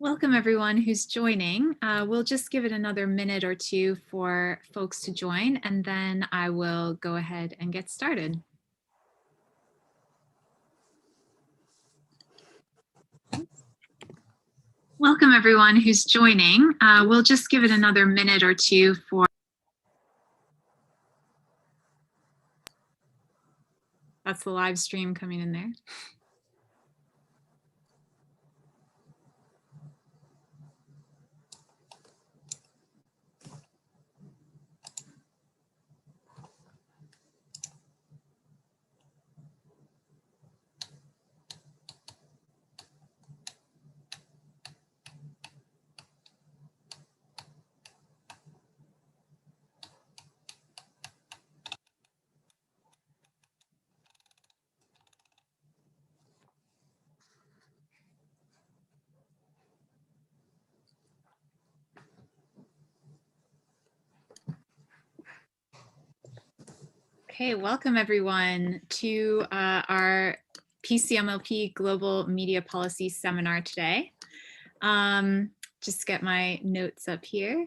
Welcome everyone who's joining. We'll just give it another minute or two for folks to join, and then I will go ahead and get started. Welcome everyone who's joining. We'll just give it another minute or two for... That's the live stream coming in there. Okay, welcome everyone to our PCMLP Global Media Policy Seminar today. Just get my notes up here.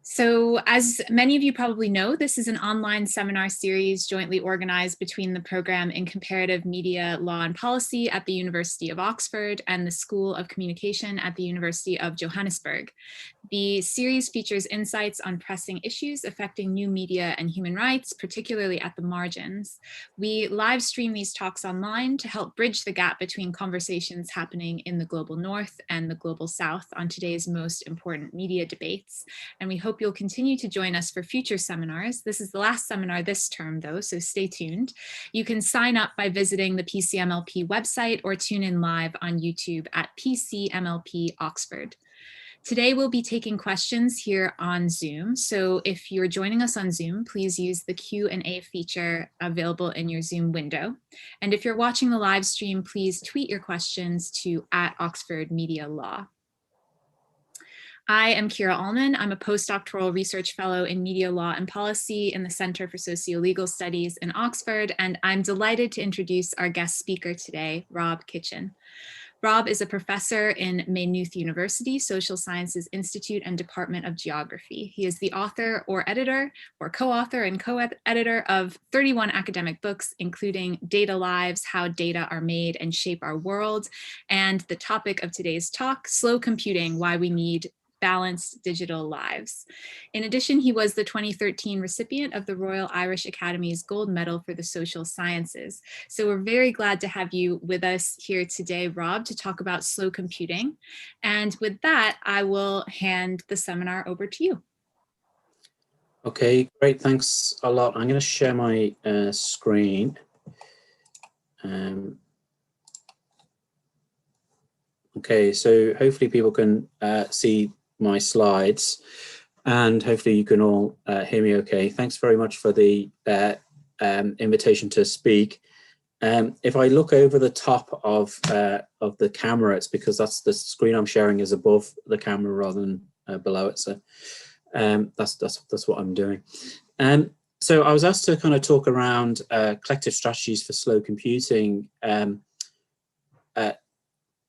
So as many of you probably know, this is an online seminar series jointly organized between the program in Comparative Media Law and Policy at the University of Oxford and the School of Communication at the University of Johannesburg. The series features insights on pressing issues affecting new media and human rights, particularly at the margins. We live stream these talks online to help bridge the gap between conversations happening in the global north and the global south on today's most important media debates. And we hope you'll continue to join us for future seminars. This is the last seminar this term though, so stay tuned. You can sign up by visiting the PCMLP website or tune in live on YouTube at PCMLP Oxford. Today we'll be taking questions here on Zoom. So if you're joining us on Zoom, please use the Q&A feature available in your Zoom window. And if you're watching the live stream, please tweet your questions to @OxfordMediaLaw. I am Kira Allman. I'm a postdoctoral research fellow in media law and policy in the Center for Socio-Legal Studies in Oxford, and I'm delighted to introduce our guest speaker today, Rob Kitchin. Rob is a professor in Maynooth University, Social Sciences Institute and Department of Geography. He is the author or editor or co-author and co-editor of 31 academic books, including Data Lives, How Data Are Made and Shape Our World, and the topic of today's talk, Slow Computing, Why We Need Balanced Digital Lives. In addition, he was the 2013 recipient of the Royal Irish Academy's Gold Medal for the Social Sciences. So we're very glad to have you with us here today, Rob, to talk about slow computing. And with that, I will hand the seminar over to you. Okay, great, thanks a lot. I'm going to share my screen. Okay, so hopefully people can see my slides, and hopefully you can all hear me okay. Thanks very much for the invitation to speak. If I look over the top of the camera, it's because that's the screen I'm sharing is above the camera rather than below it. So that's what I'm doing. So I was asked to kind of talk around collective strategies for slow computing,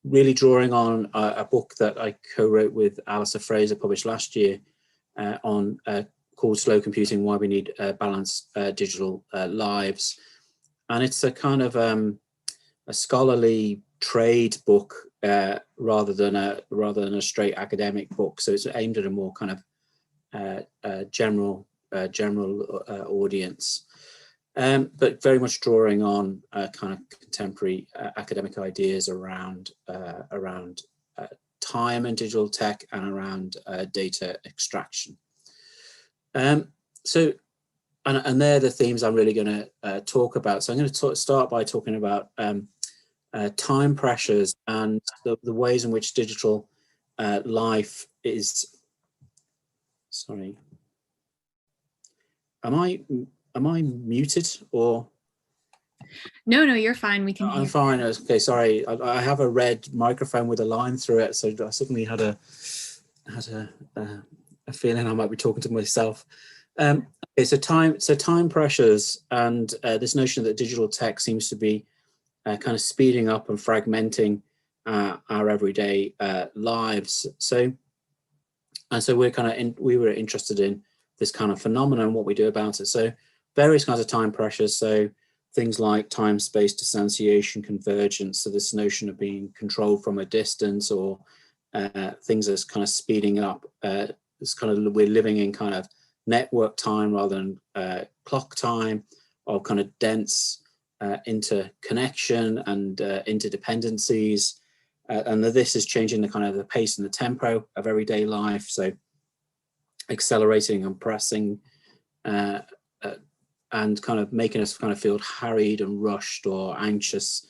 really drawing on a book that I co-wrote with Alistair Fraser, published last year, called Slow Computing, Why We Need Balanced Digital Lives. And it's a kind of a scholarly trade book rather than a straight academic book. So it's aimed at a more kind of general audience. But very much drawing on kind of contemporary academic ideas around time and digital tech and around data extraction. So, and they're the themes I'm really going to talk about. So I'm going to start by talking about time pressures and the ways in which digital life is. Sorry, am I muted or? No, you're fine. We can hear you. I'm fine. Okay, sorry. I have a red microphone with a line through it, so I suddenly had a feeling I might be talking to myself. Okay, so time pressures and this notion that digital tech seems to be kind of speeding up and fragmenting our everyday lives. So we were interested in this kind of phenomenon and what we do about it. So various kinds of time pressures. So things like time space dissociation, convergence. So this notion of being controlled from a distance, or things that's kind of speeding up. It's kind of, we're living in kind of network time rather than clock time, or kind of dense interconnection and interdependencies. And this is changing the kind of the pace and the tempo of everyday life. So accelerating and pressing, and kind of making us kind of feel harried and rushed or anxious.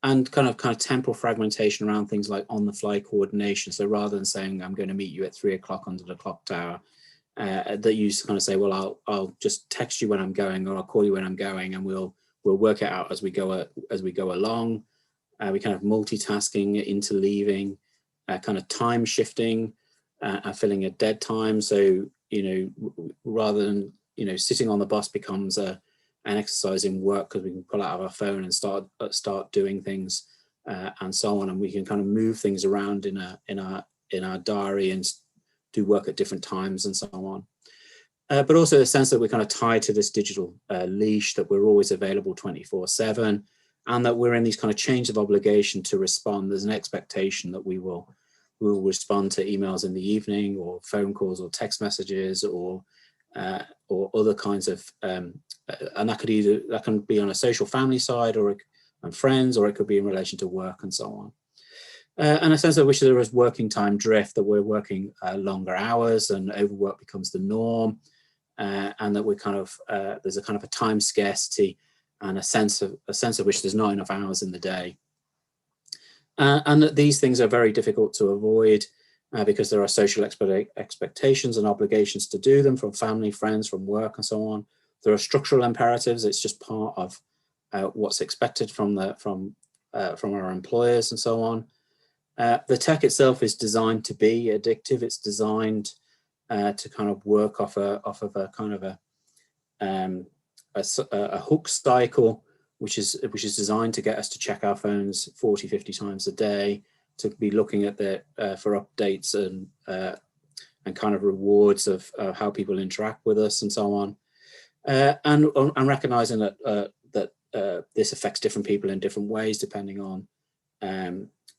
And kind of temporal fragmentation around things like on-the-fly coordination. So rather than saying, I'm going to meet you at 3 o'clock under the clock tower, that you kind of say, well, I'll just text you when I'm going, or I'll call you when I'm going, and we'll work it out as we go along. We kind of multitasking, interleaving, kind of time shifting, filling a dead time. So, rather than, sitting on the bus becomes an exercise in work, because we can pull out of our phone and start doing things, and so on. And we can kind of move things around in our diary and do work at different times and so on. But also the sense that we're kind of tied to this digital leash, that we're always available 24/7, and that we're in these kind of chains of obligation to respond. There's an expectation that we will respond to emails in the evening, or phone calls, or text messages, or other kinds of, and that can be on a social family side, or and friends, or it could be in relation to work and so on. And a sense of which there is working time drift, that we're working longer hours and overwork becomes the norm, and that we're kind of there's a kind of a time scarcity, and a sense of which there's not enough hours in the day, and that these things are very difficult to avoid, because there are social expectations and obligations to do them from family, friends, from work, and so on. There are structural imperatives. It's just part of what's expected from our employers and so on. The tech itself is designed to be addictive. It's designed to kind of work off of a kind of a hook cycle, which is designed to get us to check our phones 40, 50 times a day, to be looking at for updates and kind of rewards of how people interact with us and so on, and recognizing that this affects different people in different ways depending on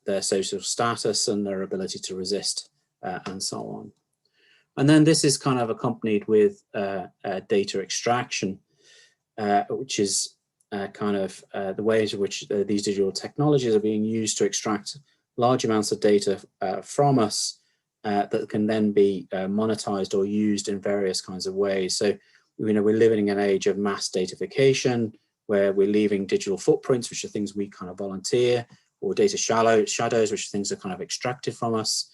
their social status and their ability to resist, and so on. And then this is kind of accompanied with data extraction, which is kind of the ways in which these digital technologies are being used to extract large amounts of data from us, that can then be monetized or used in various kinds of ways. So, we're living in an age of mass datafication, where we're leaving digital footprints, which are things we kind of volunteer, or data shadows, which are things that are kind of extracted from us.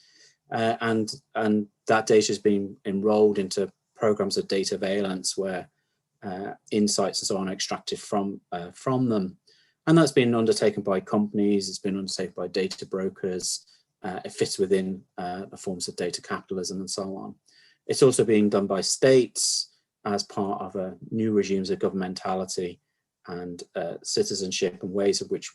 And that data is being enrolled into programs of data valence, where insights and so on are extracted from them. And that's been undertaken by companies, it's been undertaken by data brokers, it fits within the forms of data capitalism and so on. It's also being done by states as part of new regimes of governmentality and citizenship, and ways of which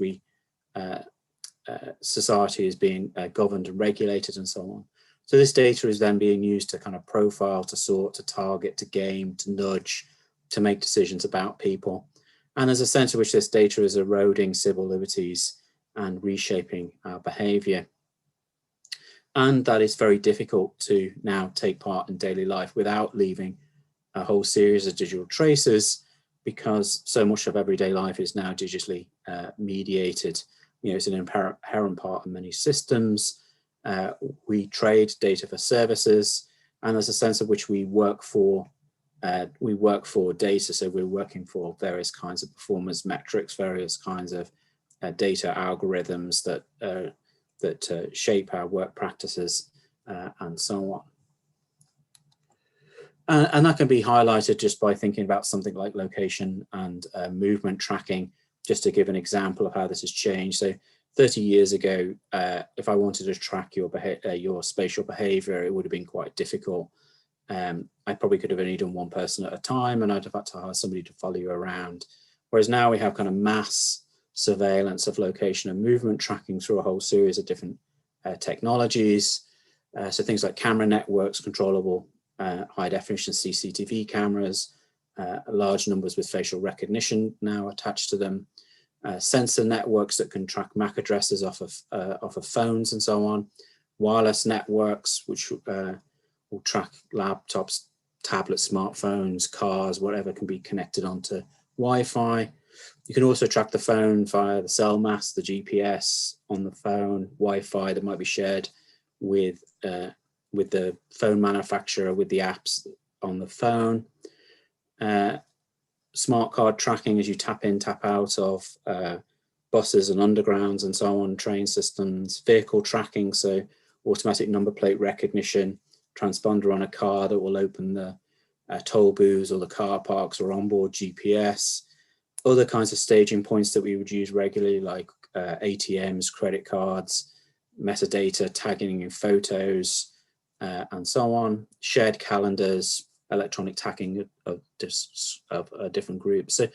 society is being governed and regulated and so on. So this data is then being used to kind of profile, to sort, to target, to game, to nudge, to make decisions about people. And there's a sense in which this data is eroding civil liberties and reshaping our behavior. And that is very difficult to now take part in daily life without leaving a whole series of digital traces, because so much of everyday life is now digitally mediated. It's an inherent part of many systems. We trade data for services, and there's a sense of which we work for data. So we're working for various kinds of performance metrics, various kinds of data algorithms that shape our work practices, and so on. And that can be highlighted just by thinking about something like location and movement tracking, just to give an example of how this has changed. So 30 years ago, if I wanted to track your spatial behavior, it would have been quite difficult. I probably could have only done one person at a time, and I'd have had to hire somebody to follow you around. Whereas now we have kind of mass surveillance of location and movement tracking through a whole series of different technologies. So things like camera networks, controllable high definition CCTV cameras, large numbers with facial recognition now attached to them, sensor networks that can track MAC addresses off of phones and so on, wireless networks which will track laptops, tablets, smartphones, cars, whatever can be connected onto Wi-Fi. You can also track the phone via the cell mast, the GPS on the phone, Wi-Fi that might be shared with the phone manufacturer, with the apps on the phone. Smart card tracking as you tap in, tap out of buses and undergrounds and so on, train systems, vehicle tracking, so automatic number plate recognition, transponder on a car that will open the toll booths or the car parks, or onboard GPS, other kinds of staging points that we would use regularly, like ATMs, credit cards, metadata, tagging in photos, and so on, shared calendars, electronic tagging of different groups. So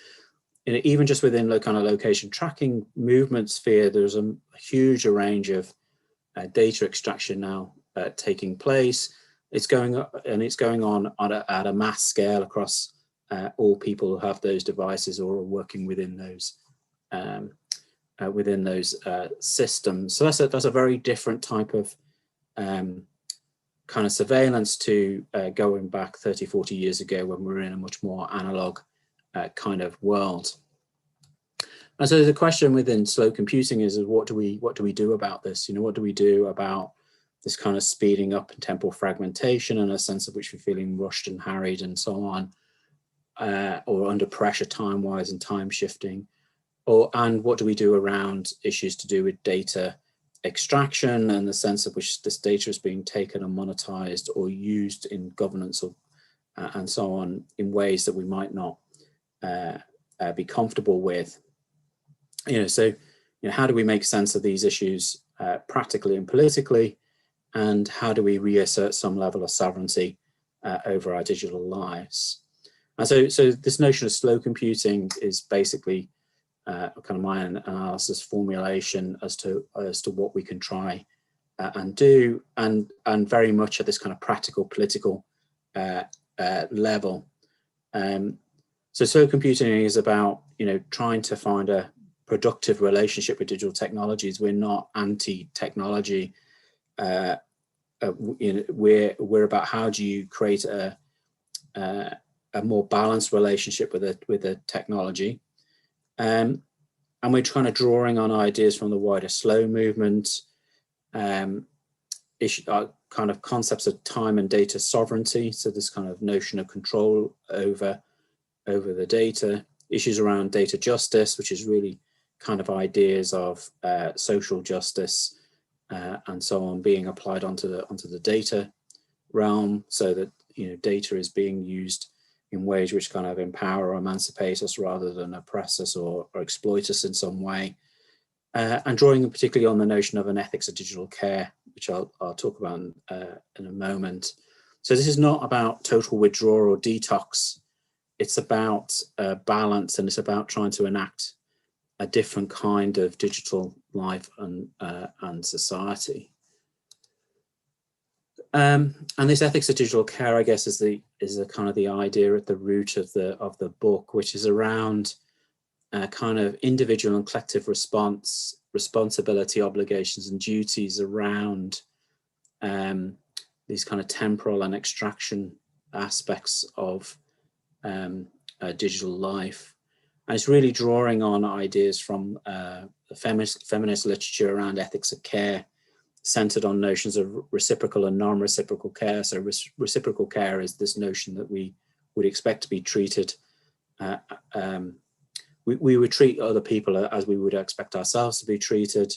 even just within the kind of location tracking movement sphere, there's a huge range of data extraction now taking place. It's going on at a mass scale across all people who have those devices or are working within those systems. So that's a very different type of kind of surveillance to going back 30, 40 years ago, when we were in a much more analog kind of world. And so the question within slow computing is what do we do about this? What do we do about this kind of speeding up and temporal fragmentation, and a sense of which we're feeling rushed and harried and so on, or under pressure time-wise and time shifting, and what do we do around issues to do with data extraction and the sense of which this data is being taken and monetized or used in governance or and so on in ways that we might not be comfortable with. So how do we make sense of these issues practically and politically, and how do we reassert some level of sovereignty over our digital lives? And so this notion of slow computing is basically kind of my analysis formulation as to what we can try and do, and very much at this kind of practical political level. So slow computing is about trying to find a productive relationship with digital technologies. We're not anti-technology. We're about how do you create a more balanced relationship with the technology. And we're kind of drawing on ideas from the wider slow movement, kind of concepts of time and data sovereignty. So this kind of notion of control over the data, issues around data justice, which is really kind of ideas of social justice and so on being applied onto the data realm, so that data is being used in ways which kind of empower or emancipate us rather than oppress us or exploit us in some way. And drawing particularly on the notion of an ethics of digital care, which I'll talk about in a moment. So this is not about total withdrawal or detox. It's about balance, and it's about trying to enact a different kind of digital life and society. And this ethics of digital care, I guess, is the kind of the idea at the root of the book, which is around kind of individual and collective responsibility, obligations, and duties around these kind of temporal and extraction aspects of digital life. And it's really drawing on ideas from the feminist literature around ethics of care, centered on notions of reciprocal and non-reciprocal care. So reciprocal care is this notion that we would expect to be treated, we would treat other people as we would expect ourselves to be treated.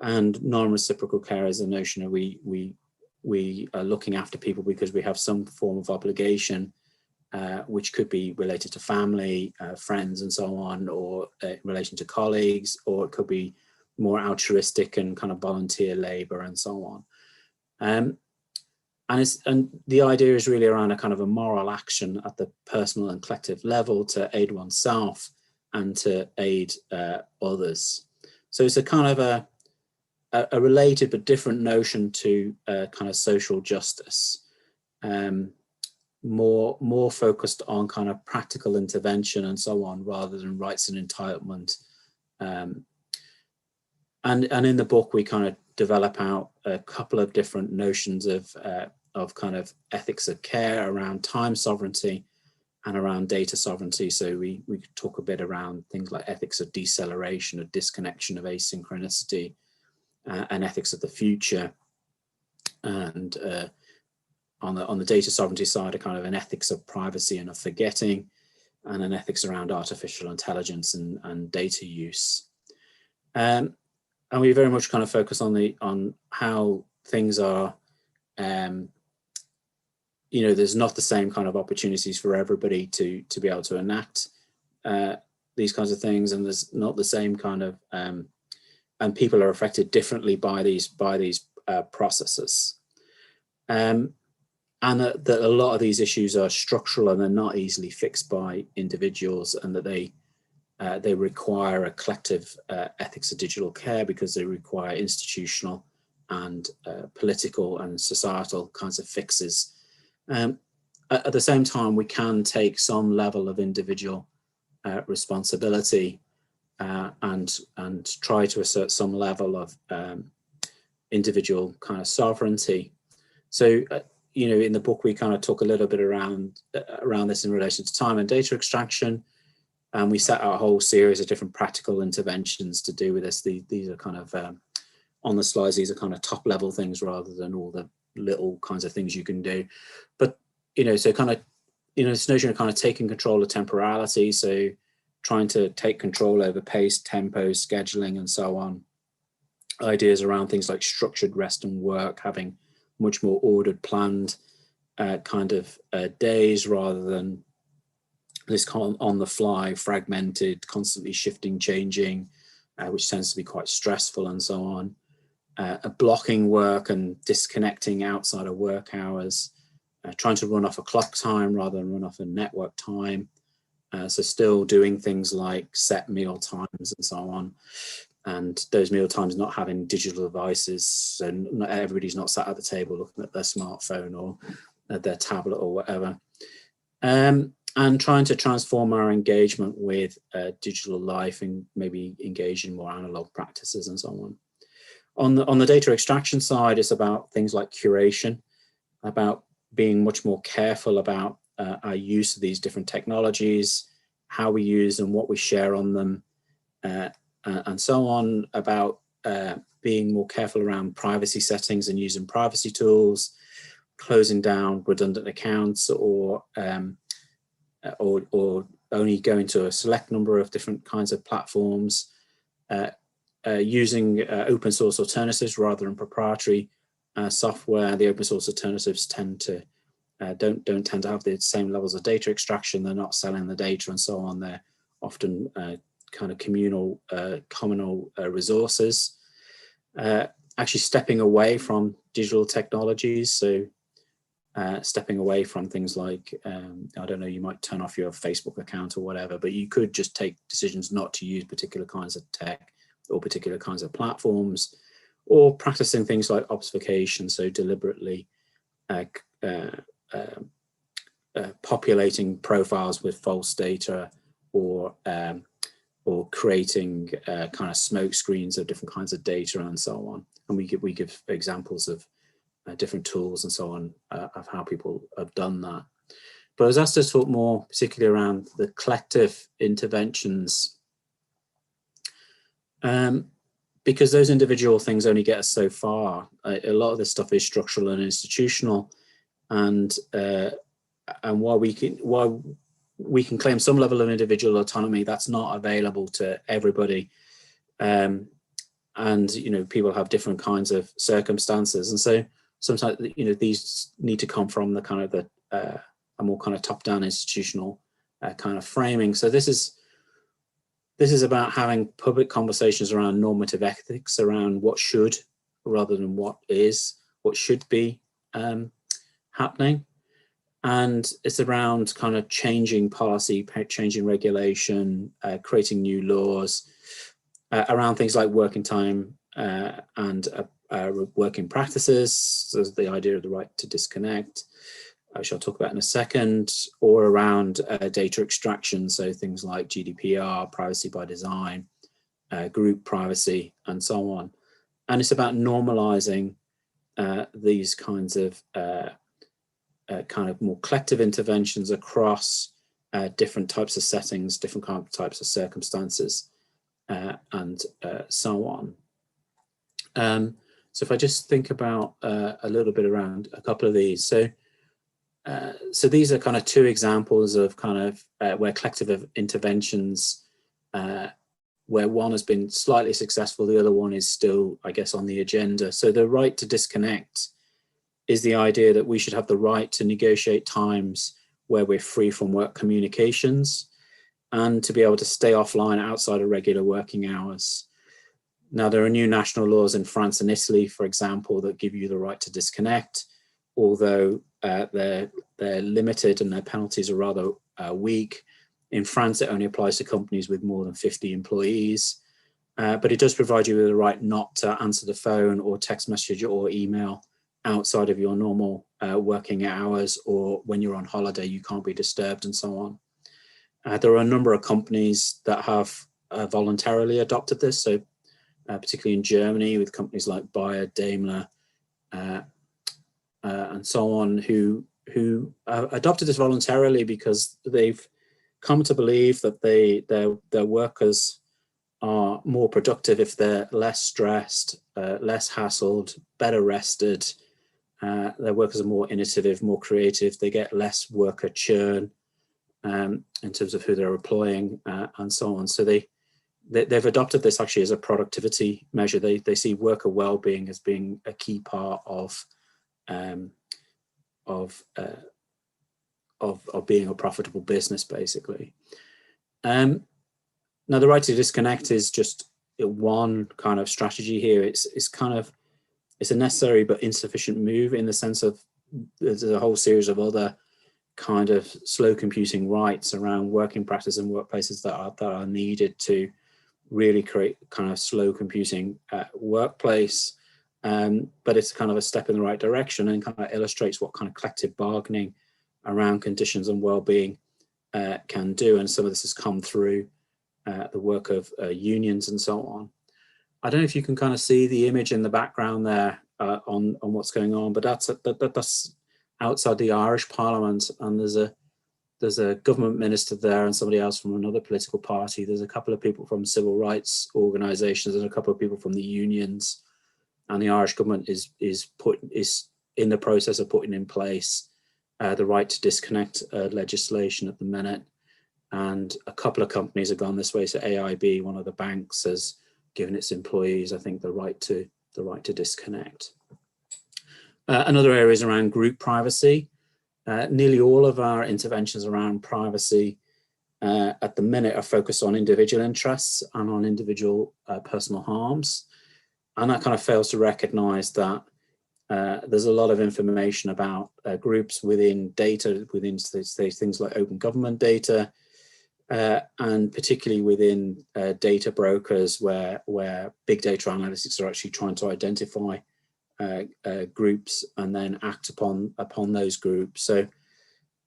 And non-reciprocal care is a notion of we are looking after people because we have some form of obligation, which could be related to family, friends, and so on, or in relation to colleagues, or it could be more altruistic and kind of volunteer labor and so on. And the idea is really around a kind of a moral action at the personal and collective level to aid oneself and to aid others. So it's a kind of a related but different notion to kind of social justice, more focused on kind of practical intervention and so on, rather than rights and entitlement. And in the book, we kind of develop out a couple of different notions of kind of ethics of care around time sovereignty and around data sovereignty. So we could talk a bit around things like ethics of deceleration, of disconnection, of asynchronicity, and ethics of the future. And on the data sovereignty side, a kind of an ethics of privacy and of forgetting, and an ethics around artificial intelligence and data use. And we very much kind of focus on how things are, there's not the same kind of opportunities for everybody to be able to enact these kinds of things, and there's not the same kind of, and people are affected differently by these processes. And that a lot of these issues are structural and they're not easily fixed by individuals, and that they require a collective ethics of digital care, because they require institutional and political and societal kinds of fixes. At the same time, we can take some level of individual responsibility and try to assert some level of individual kind of sovereignty. So, in the book, we kind of talk a little bit around this in relation to time and data extraction. And we set out a whole series of different practical interventions to do with this. These are kind of, on the slides, these are kind of top level things rather than all the little kinds of things you can do. But, so kind of, this notion of kind of taking control of temporality. So trying to take control over pace, tempo, scheduling, and so on. Ideas around things like structured rest and work, having much more ordered, planned kind of days, rather than this kind of on the fly, fragmented, constantly shifting, changing, which tends to be quite stressful, and so on. Blocking work and disconnecting outside of work hours, trying to run off a clock time rather than run off a network time. So still doing things like set meal times and so on. And those meal times not having digital devices, so not everybody's not sat at the table looking at their smartphone or their tablet or whatever. And trying to transform our engagement with digital life and maybe engage in more analog practices and so on. On the data extraction side, it's about things like curation, about being much more careful about our use of these different technologies, how we use and what we share on them, and so on, about being more careful around privacy settings and using privacy tools, closing down redundant accounts, or only going to a select number of different kinds of platforms, using open source alternatives rather than proprietary software. The open source alternatives tend to don't tend to have the same levels of data extraction. They're not selling the data and so on. They're often kind of communal, communal resources. Actually stepping away from digital technologies. So stepping away from things like, I don't know, you might turn off your Facebook account or whatever, but you could just take decisions not to use particular kinds of tech or particular kinds of platforms, or practicing things like obfuscation, so deliberately populating profiles with false data, or creating kind of smoke screens of different kinds of data and so on. And we give examples of different tools and so on of how people have done that. But I was asked to talk more particularly around the collective interventions, because those individual things only get us so far. A lot of this stuff is structural and institutional, and while we can claim some level of individual autonomy, that's not available to everybody. And people have different kinds of circumstances, and so sometimes these need to come from the kind of a more kind of top-down institutional kind of framing. So this is about having public conversations around normative ethics, around what should rather than what should be happening. And it's around kind of changing policy, changing regulation, creating new laws around things like working time and working practices. So the idea of the right to disconnect, which I'll talk about in a second, or around data extraction. So things like GDPR, privacy by design, group privacy, and so on. And it's about normalizing these kinds of kind of more collective interventions across different types of settings, different types of circumstances, and so on. So if I just think about a little bit around a couple of these. So these are kind of two examples of kind of where collective interventions, where one has been slightly successful, the other one is still, I guess, on the agenda. So the right to disconnect is the idea that we should have the right to negotiate times where we're free from work communications and to be able to stay offline outside of regular working hours. Now, there are new national laws in France and Italy, for example, that give you the right to disconnect, although they're limited and their penalties are rather weak. In France, it only applies to companies with more than 50 employees, but it does provide you with the right not to answer the phone or text message or email outside of your normal working hours, or when you're on holiday, you can't be disturbed, and so on. There are a number of companies that have voluntarily adopted this, so particularly in Germany with companies like Bayer, Daimler, and so on, who adopted this voluntarily because they've come to believe that their workers are more productive if they're less stressed, less hassled, better rested. Their workers are more innovative, more creative. They get less worker churn in terms of who they're employing, and so on. So they've adopted this actually as a productivity measure. They see worker well-being as being a key part of being a profitable business, basically. Now, the right to disconnect is just one kind of strategy here. It's a necessary but insufficient move, in the sense of there's a whole series of other kind of slow computing rights around working practice and workplaces that are needed to really create kind of slow computing workplace. But it's kind of a step in the right direction and kind of illustrates what kind of collective bargaining around conditions and well-being can do. And some of this has come through the work of unions and so on. I don't know if you can kind of see the image in the background there on what's going on, but that's outside the Irish Parliament, and there's a government minister there and somebody else from another political party. There's a couple of people from civil rights organisations and a couple of people from the unions, and the Irish government is in the process of putting in place the right to disconnect legislation at the minute. And a couple of companies have gone this way. So AIB, one of the banks, has given its employees, I think, the right to disconnect. Another area is around group privacy. Nearly all of our interventions around privacy at the minute are focused on individual interests and on individual personal harms. And that kind of fails to recognize that there's a lot of information about groups within data, within things like open government data, and particularly within data brokers where big data analytics are actually trying to identify groups and then act upon those groups. So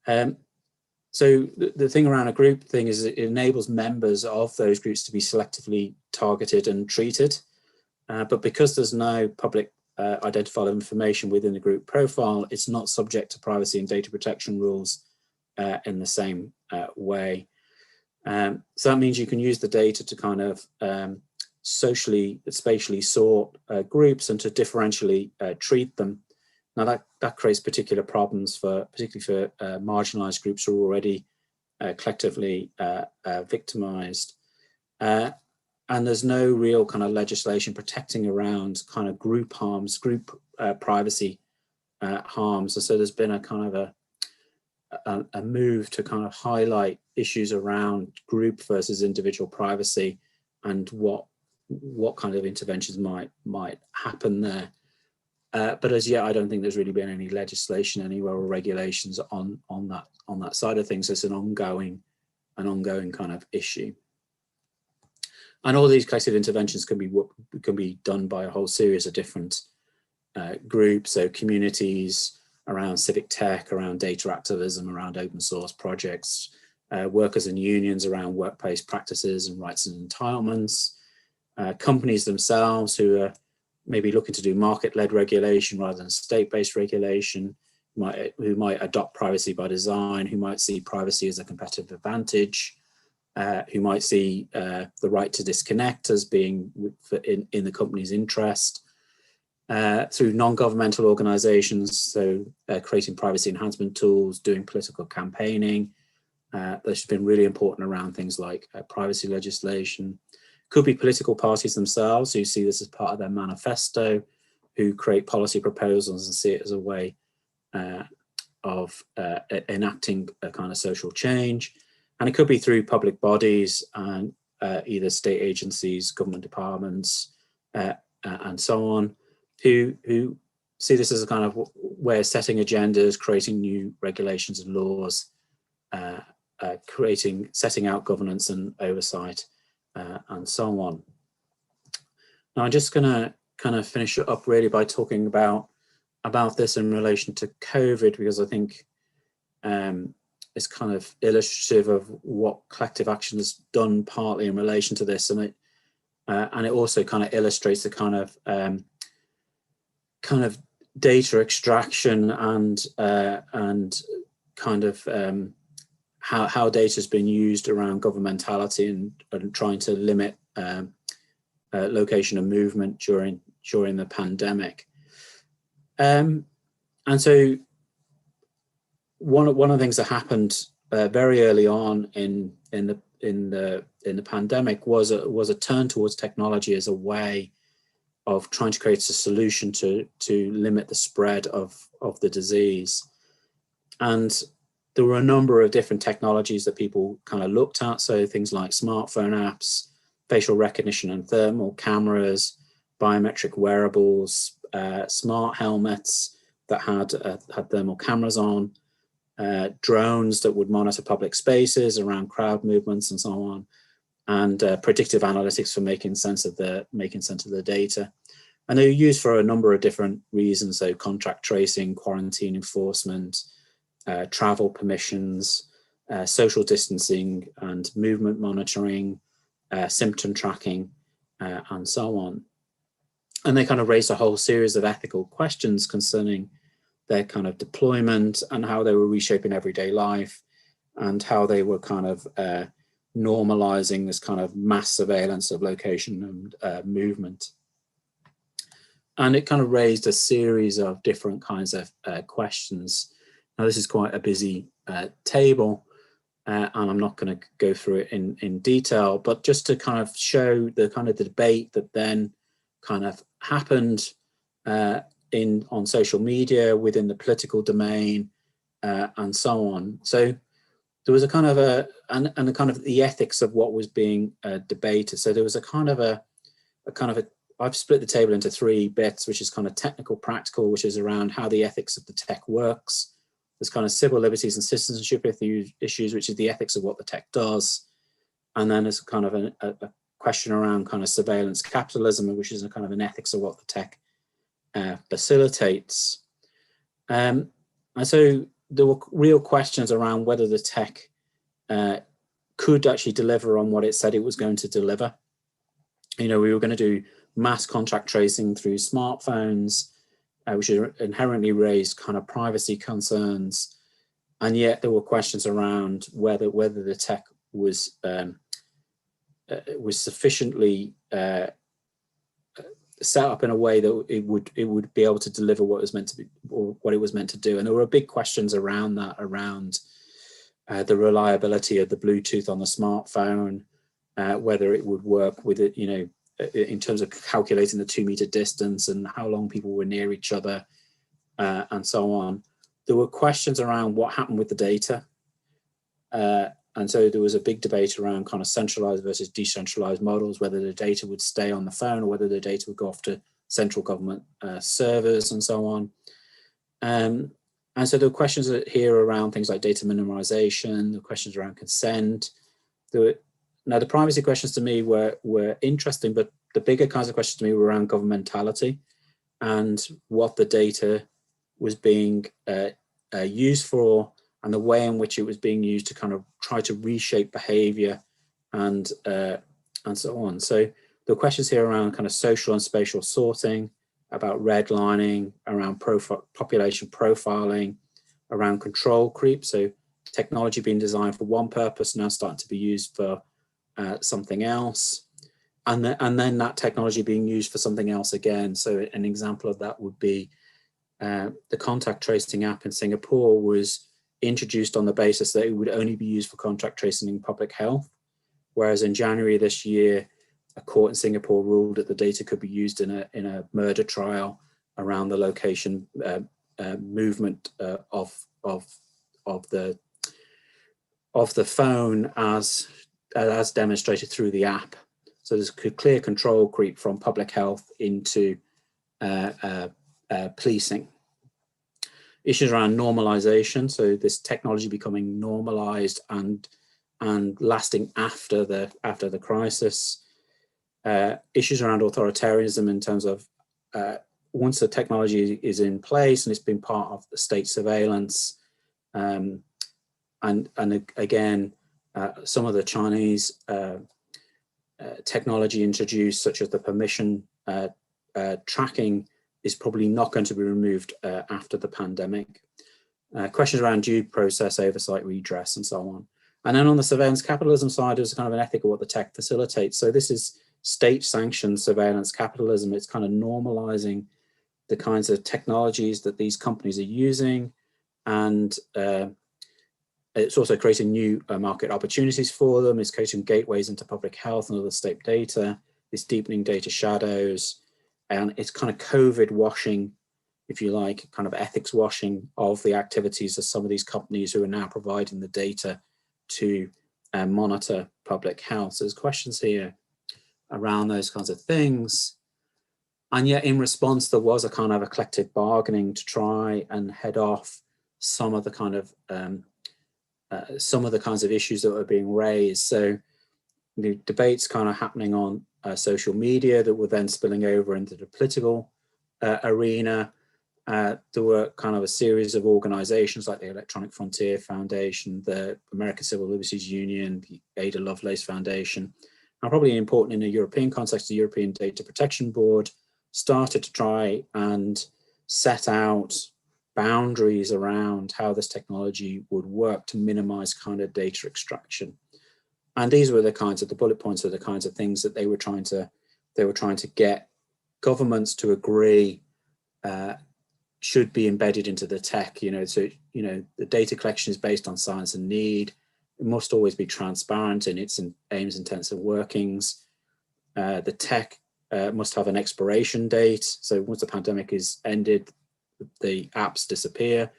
the thing around a group thing is it enables members of those groups to be selectively targeted and treated. But because there's no public identifiable information within the group profile, it's not subject to privacy and data protection rules in the same way. So that means you can use the data to kind of spatially sort groups and to differentially treat them. Now that creates particular problems particularly for marginalized groups who are already collectively victimized. And there's no real kind of legislation protecting around kind of group harms, group privacy harms. And so there's been a kind of a move to kind of highlight issues around group versus individual privacy and what kind of interventions might happen there. But as yet, I don't think there's really been any legislation anywhere or regulations on that side of things. It's an ongoing kind of issue. And all these collective interventions can be done by a whole series of different groups, so communities around civic tech, around data activism, around open source projects, workers and unions around workplace practices and rights and entitlements, companies themselves who are maybe looking to do market-led regulation rather than state-based regulation, who might adopt privacy by design, who might see privacy as a competitive advantage, who might see the right to disconnect as being in the company's interest, through non-governmental organizations, so creating privacy enhancement tools, doing political campaigning. That's been really important around things like privacy legislation. Could be political parties themselves who see this as part of their manifesto, who create policy proposals and see it as a way of enacting a kind of social change. And it could be through public bodies and either state agencies, government departments, and so on, who see this as a kind of way of setting agendas, creating new regulations and laws, setting out governance and oversight, and so on. Now, I'm just going to kind of finish it up really by talking about this in relation to COVID, because I think it's kind of illustrative of what collective action has done partly in relation to this, and it also kind of illustrates the kind of data extraction and kind of how data has been used around governmentality and trying to limit location and movement during the pandemic. And so one of the things that happened very early on in the pandemic was a turn towards technology as a way of trying to create a solution to limit the spread of the disease. And there were a number of different technologies that people kind of looked at. So things like smartphone apps, facial recognition and thermal cameras, biometric wearables, smart helmets that had thermal cameras on, drones that would monitor public spaces around crowd movements and so on, and predictive analytics for making sense of the data. And they were used for a number of different reasons, so contact tracing, quarantine enforcement, travel permissions, social distancing and movement monitoring, symptom tracking, and so on. And they kind of raised a whole series of ethical questions concerning their kind of deployment and how they were reshaping everyday life and how they were kind of normalizing this kind of mass surveillance of location and movement. And it kind of raised a series of different kinds of questions. Now, this is quite a busy table, and I'm not going to go through it in detail, but just to kind of show the kind of the debate that then kind of happened on social media, within the political domain, and so on. So there was a kind of and the kind of the ethics of what was being debated. So there was a kind of I've split the table into three bits, which is kind of technical, practical, which is around how the ethics of the tech works. There's kind of civil liberties and citizenship issues, which is the ethics of what the tech does. And then there's kind of a question around kind of surveillance capitalism, which is a kind of an ethics of what the tech facilitates. And so there were real questions around whether the tech could actually deliver on what it said it was going to deliver. You know, we were going to do mass contact tracing through smartphones, which inherently raised kind of privacy concerns, and yet there were questions around whether the tech was sufficiently set up in a way that it would be able to deliver what it was meant to be, or what it was meant to do. And there were big questions around that, around the reliability of the Bluetooth on the smartphone, whether it would work with it, you know, in terms of calculating the 2-meter distance and how long people were near each other, and so on. There were questions around what happened with the data. And so there was a big debate around kind of centralized versus decentralized models, whether the data would stay on the phone or whether the data would go off to central government servers and so on. And so there were questions here around things like data minimization, the questions around consent. Now the privacy questions to me were interesting, but the bigger kinds of questions to me were around governmentality and what the data was being used for, and the way in which it was being used to kind of try to reshape behavior and so on. So the questions here around kind of social and spatial sorting, about redlining, around population profiling, around control creep. So technology being designed for one purpose now starting to be used for something else. And then that technology being used for something else again. So an example of that would be the contact tracing app in Singapore was introduced on the basis that it would only be used for contact tracing in public health. Whereas in January this year, a court in Singapore ruled that the data could be used in a murder trial around the location movement of the phone as demonstrated through the app. So there's clear control creep from public health into policing. Issues around normalization, so this technology becoming normalized and lasting after the crisis. Issues around authoritarianism in terms of once the technology is in place and it's been part of the state surveillance, and again, some of the Chinese technology introduced, such as the permission tracking, is probably not going to be removed after the pandemic. Questions around due process, oversight, redress, and so on. And then on the surveillance capitalism side, there's kind of an ethic of what the tech facilitates. So this is state-sanctioned surveillance capitalism. It's kind of normalizing the kinds of technologies that these companies are using, and it's also creating new market opportunities for them. It's creating gateways into public health and other state data. It's deepening data shadows, and it's kind of COVID washing, if you like, kind of ethics washing of the activities of some of these companies who are now providing the data to monitor public health. So there's questions here around those kinds of things. And yet in response, there was a kind of a collective bargaining to try and head off some of the kind of kinds of issues that were being raised. So the debates kind of happening on social media that were then spilling over into the political arena. There were kind of a series of organizations like the Electronic Frontier Foundation, the American Civil Liberties Union, the Ada Lovelace Foundation, and probably important in a European context, the European Data Protection Board started to try and set out boundaries around how this technology would work to minimize kind of data extraction. And these were the kinds of, the bullet points are the kinds of things that they were trying to get governments to agree should be embedded into the tech. So the data collection is based on science and need. It must always be transparent in its aims, intents, and workings. The tech must have an expiration date. So once the pandemic is ended, the apps disappear.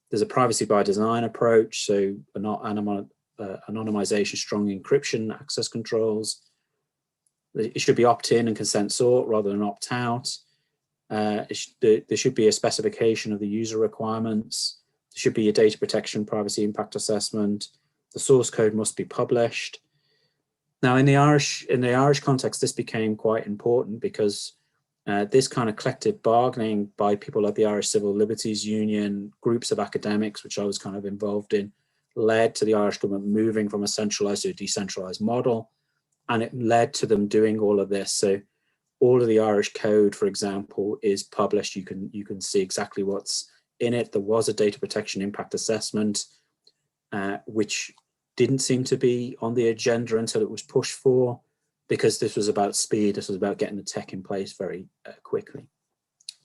There's a privacy by design approach, so anonymization, strong encryption, access controls. It should be opt-in and consent sought rather than opt-out. There should be a specification of the user requirements. There should be a data protection privacy impact assessment. The source code must be published. Now, in the Irish context, this became quite important because this kind of collective bargaining by people like the Irish Civil Liberties Union, groups of academics, which I was kind of involved in, led to the Irish government moving from a centralized to a decentralized model. And it led to them doing all of this. So all of the Irish code, for example, is published. You can see exactly what's in it. There was a data protection impact assessment, which didn't seem to be on the agenda until it was pushed for, because this was about speed. This was about getting the tech in place very quickly.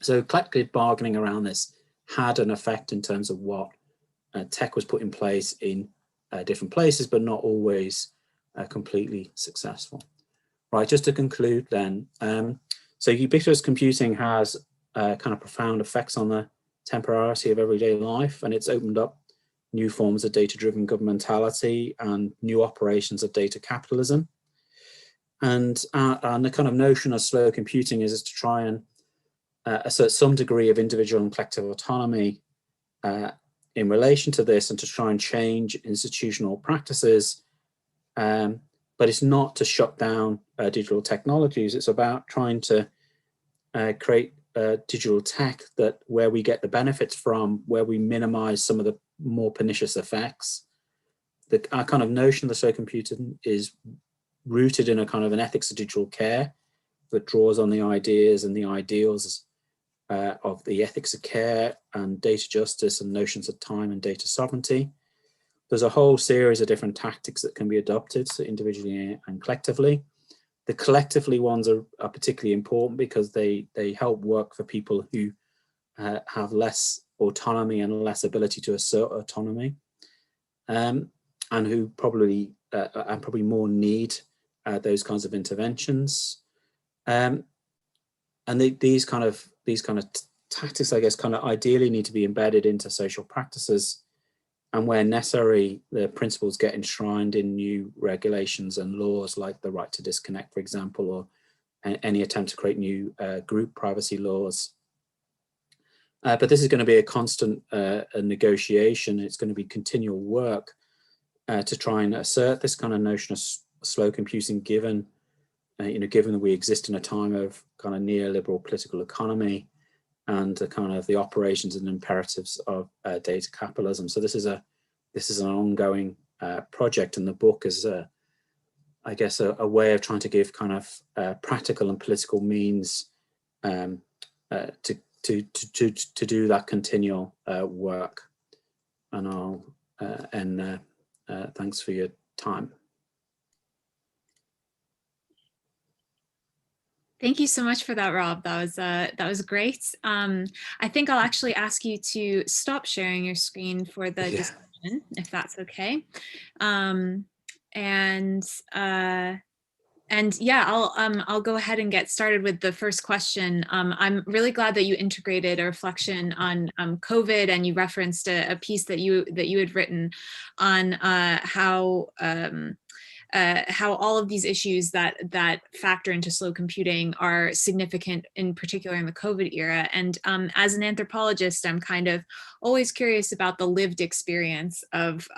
So collective bargaining around this had an effect in terms of what tech was put in place in different places, but not always completely successful. Right, just to conclude then, so ubiquitous computing has kind of profound effects on the temporality of everyday life, and it's opened up new forms of data-driven governmentality and new operations of data capitalism. And the kind of notion of slow computing is to try and assert some degree of individual and collective autonomy in relation to this, and to try and change institutional practices. But it's not to shut down digital technologies. It's about trying to create digital tech that where we get the benefits from, where we minimize some of the more pernicious effects. Our kind of notion of the slow computing is rooted in a kind of an ethics of digital care that draws on the ideas and the ideals of the ethics of care and data justice and notions of time and data sovereignty. There's a whole series of different tactics that can be adopted, so individually and collectively. The collectively ones are particularly important because they help work for people who have less autonomy and less ability to assert autonomy, and who probably more need those kinds of interventions. And these kind of tactics, I guess, kind of ideally need to be embedded into social practices, and where necessary, the principles get enshrined in new regulations and laws, like the right to disconnect, for example, or any attempt to create new group privacy laws. But this is going to be a constant negotiation. It's going to be continual work to try and assert this kind of notion of slow computing, given given that we exist in a time of kind of neoliberal political economy and the kind of the operations and imperatives of data capitalism. So this is an ongoing project, and the book is I guess a way of trying to give kind of practical and political means to do that continual work. And I'll end there. Thanks for your time. Thank you so much for that, Rob. That was great. I think I'll actually ask you to stop sharing your screen for the discussion, if that's okay. And yeah, I'll go ahead and get started with the first question. I'm really glad that you integrated a reflection on COVID, and you referenced a piece that you had written on how all of these issues that factor into slow computing are significant, in particular in the COVID era. And as an anthropologist, I'm kind of always curious about the lived experience of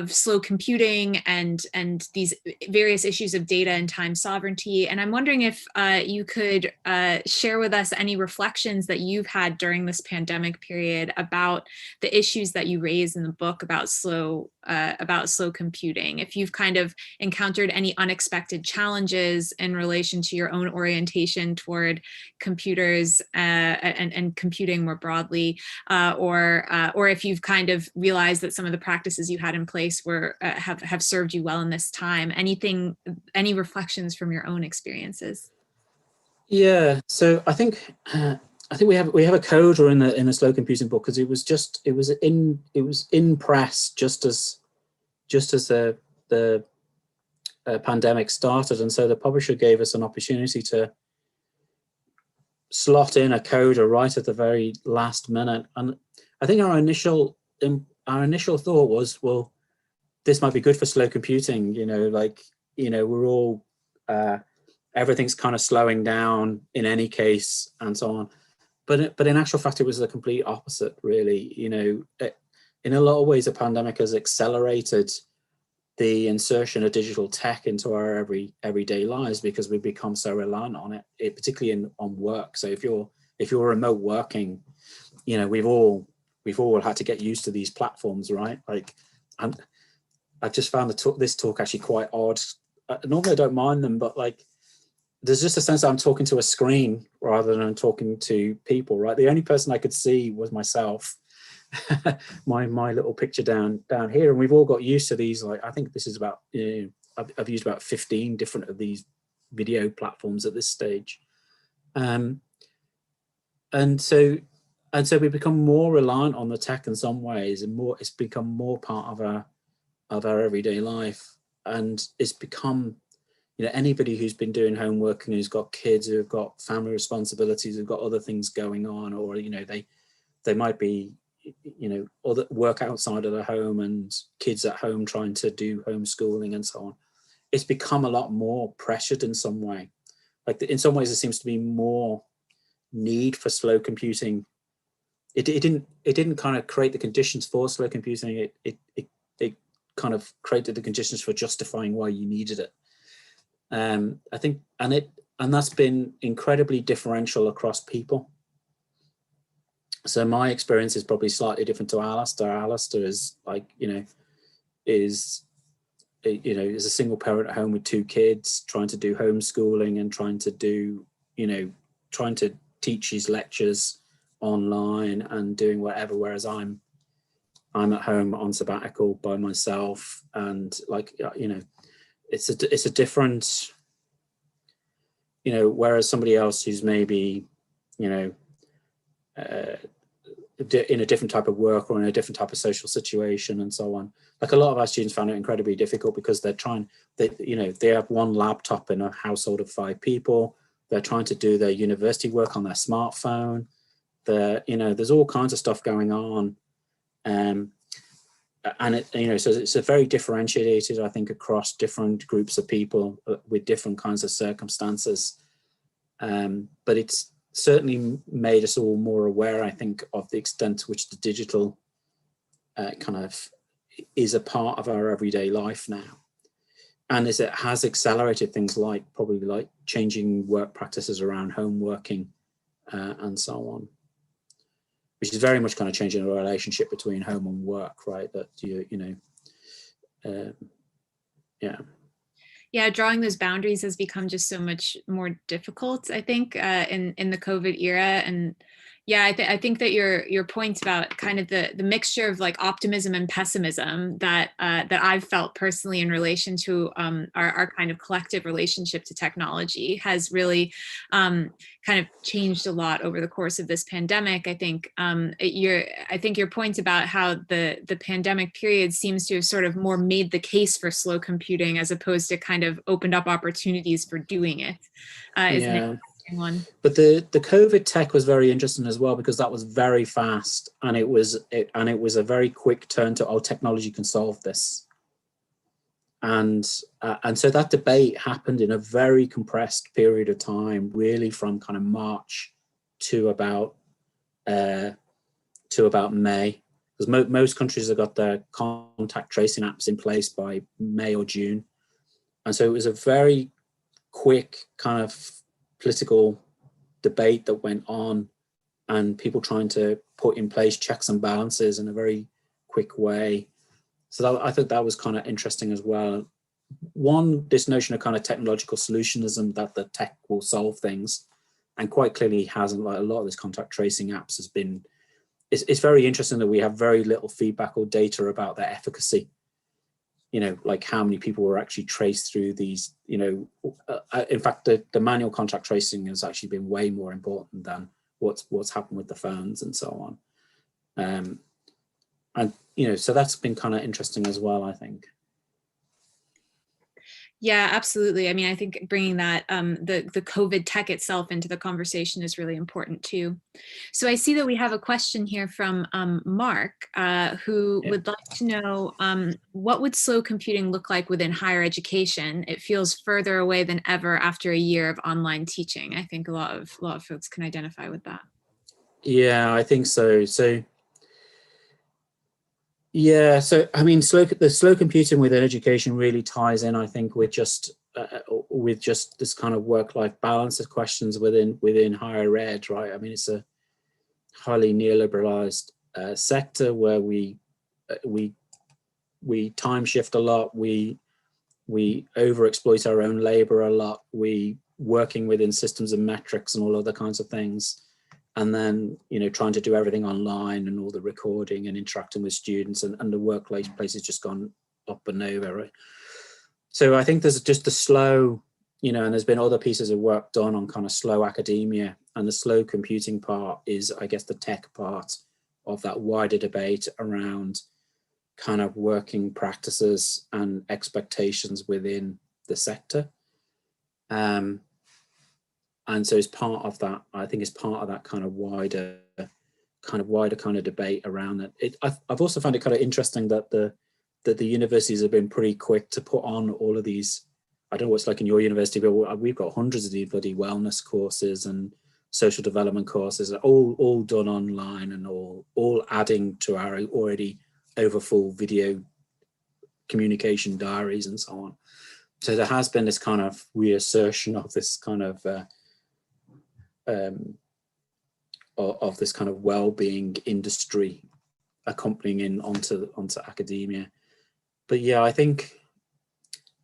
slow computing and these various issues of data and time sovereignty. And I'm wondering if you could share with us any reflections that you've had during this pandemic period about the issues that you raise in the book about slow computing. If you've kind of encountered any unexpected challenges in relation to your own orientation toward computers and computing more broadly, or if you've kind of realized that some of the practices you had in place have served you well in this time. Any reflections from your own experiences? Yeah, so I think we have a coda in the slow computing book, because it was in press just as the pandemic started, and so the publisher gave us an opportunity to slot in a coda right at the very last minute. And I think our initial thought was, well, this might be good for slow computing, we're all everything's kind of slowing down in any case, and so on. But in actual fact, it was the complete opposite, really. In a lot of ways, the pandemic has accelerated the insertion of digital tech into our everyday lives, because we've become so reliant on it, particularly on work. So if you're remote working, we've all had to get used to these platforms, right? Like, I've just found this talk actually quite odd. Normally I don't mind them, but like, there's just a sense that I'm talking to a screen rather than talking to people, right? The only person I could see was myself, my little picture down here, and we've all got used to these. Like, I think this is about, I've used about 15 different of these video platforms at this stage, and so we become more reliant on the tech in some ways, and it's become more part of our everyday life, and it's become, anybody who's been doing homework and who's got kids, who've got family responsibilities, who've got other things going on, or they might be other work outside of the home, and kids at home trying to do homeschooling and so on. It's become a lot more pressured in some way. like in some ways there seems to be more need for slow computing. It didn't kind of create the conditions for slow computing. It kind of created the conditions for justifying why you needed it. I think, and that's been incredibly differential across people. So my experience is probably slightly different to Alistair. Alistair is like, is a single parent at home with 2 kids, trying to do homeschooling and trying to teach his lectures online and doing whatever. Whereas I'm at home on sabbatical by myself, and it's a different, whereas somebody else who's maybe, in a different type of work or in a different type of social situation and so on. Like a lot of our students found it incredibly difficult because they have one laptop in a household of 5 people. They're trying to do their university work on their smartphone. There's all kinds of stuff going on. And so it's a very differentiated, I think, across different groups of people with different kinds of circumstances. But it's certainly made us all more aware, I think, of the extent to which the digital kind of is a part of our everyday life now. And as it has accelerated things like changing work practices around home working and so on, which is very much kind of changing the relationship between home and work, right? That Yeah, drawing those boundaries has become just so much more difficult, I think, in the COVID era. And yeah, I think that your points about kind of the mixture of like optimism and pessimism that I've felt personally in relation to our kind of collective relationship to technology has really kind of changed a lot over the course of this pandemic. I think your point about how the pandemic period seems to have sort of more made the case for slow computing as opposed to kind of opened up opportunities for doing it is an interesting one. But the COVID tech was very interesting as well, because that was very fast, and it was a very quick turn to, technology can solve this. And so that debate happened in a very compressed period of time, really from kind of March to about May, because most countries have got their contact tracing apps in place by May or June. And so it was a very quick kind of political debate that went on, and people trying to put in place checks and balances in a very quick way. So I think that was kind of interesting as well. One, this notion of kind of technological solutionism, that the tech will solve things, and quite clearly hasn't. Like a lot of this contact tracing apps has been, it's very interesting that we have very little feedback or data about their efficacy. Like how many people were actually traced through these, in fact, the manual contact tracing has actually been way more important than what's happened with the phones and so on. And, so that's been kind of interesting as well, I think. Yeah, absolutely. I mean, I think bringing that the COVID tech itself into the conversation is really important too. So I see that we have a question here from Mark, who would like to know what would slow computing look like within higher education? It feels further away than ever after a year of online teaching. I think a lot of folks can identify with that. Yeah, I think so. Yeah, so I mean, the slow computing within education really ties in, I think, with just this kind of work-life balance of questions within higher ed, right? I mean, it's a highly neoliberalized sector where we time shift a lot, we overexploit our own labor a lot, we working within systems and metrics and all other kinds of things. And then, trying to do everything online and all the recording and interacting with students, and the workplace has just gone up and over, right? So I think there's just a slow, and there's been other pieces of work done on kind of slow academia, and the slow computing part is, I guess, the tech part of that wider debate around kind of working practices and expectations within the sector. And so as part of that, I think it's part of that kind of wider kind of debate around that. I've also found it kind of interesting that the universities have been pretty quick to put on all of these I don't know what's like in your university, but we've got hundreds of these bloody wellness courses and social development courses, all done online, and all adding to our already overfull video communication diaries and so on. So there has been this kind of reassertion of this kind of this kind of well-being industry accompanying in onto academia. But yeah, I think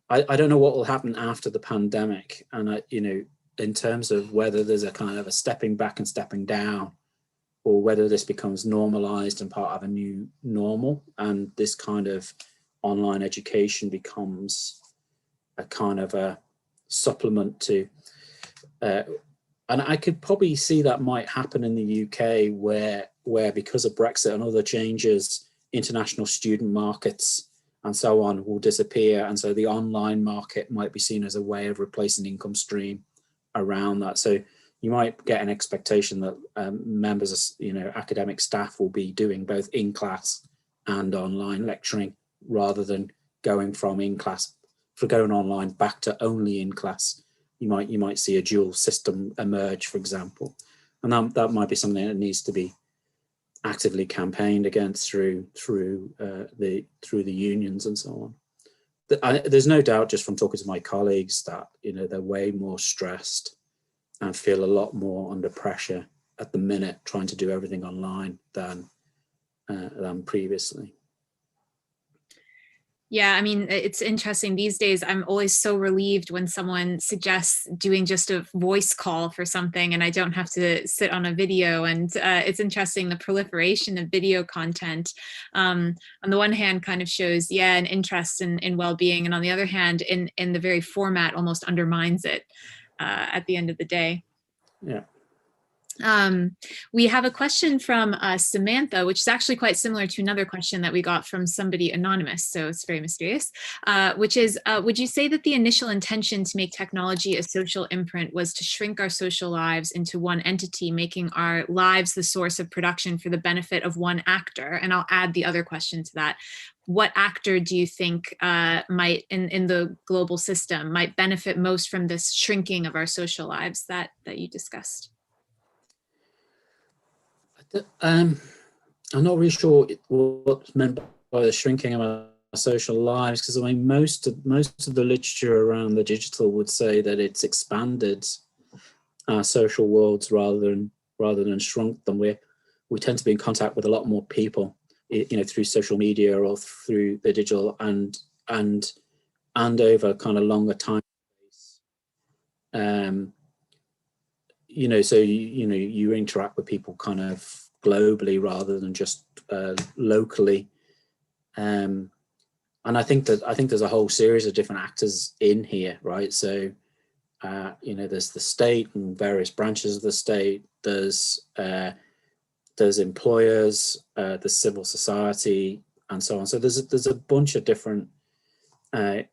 I don't know what will happen after the pandemic, and you know, in terms of whether there's a kind of a stepping back and stepping down, or whether this becomes normalized and part of a new normal, and this kind of online education becomes a kind of a supplement to, and I could probably see that might happen in the UK, where because of Brexit and other changes, international student markets and so on will disappear, and so the online market might be seen as a way of replacing income stream around that. So you might get an expectation that members of, you know, academic staff will be doing both in class and online lecturing, rather than going from in class for going online back to only in class. You might see a dual system emerge, for example, and that might be something that needs to be actively campaigned against through the unions and so on. There's no doubt, just from talking to my colleagues, that, you know, they're way more stressed and feel a lot more under pressure at the minute trying to do everything online than previously. Yeah, I mean, it's interesting these days. I'm always so relieved when someone suggests doing just a voice call for something and I don't have to sit on a video. And it's interesting, the proliferation of video content on the one hand kind of shows, yeah, an interest in well-being, and on the other hand, in the very format, almost undermines it at the end of the day. Yeah. We have a question from Samantha, which is actually quite similar to another question that we got from somebody anonymous, so it's very mysterious, which is, would you say that the initial intention to make technology a social imprint was to shrink our social lives into one entity, making our lives the source of production for the benefit of one actor? And I'll add the other question to that. What actor do you think might, in the global system, might benefit most from this shrinking of our social lives that you discussed? I'm not really sure what's meant by the shrinking of our social lives, because I mean most of the literature around the digital would say that it's expanded our social worlds rather than shrunk them. We tend to be in contact with a lot more people, you know, through social media or through the digital, and over kind of longer time. You know, so you interact with people kind of globally rather than just locally, and I think there's a whole series of different actors in here, right? So you know, there's the state and various branches of the state. There's employers, there's civil society, and so on. So there's a bunch of different kind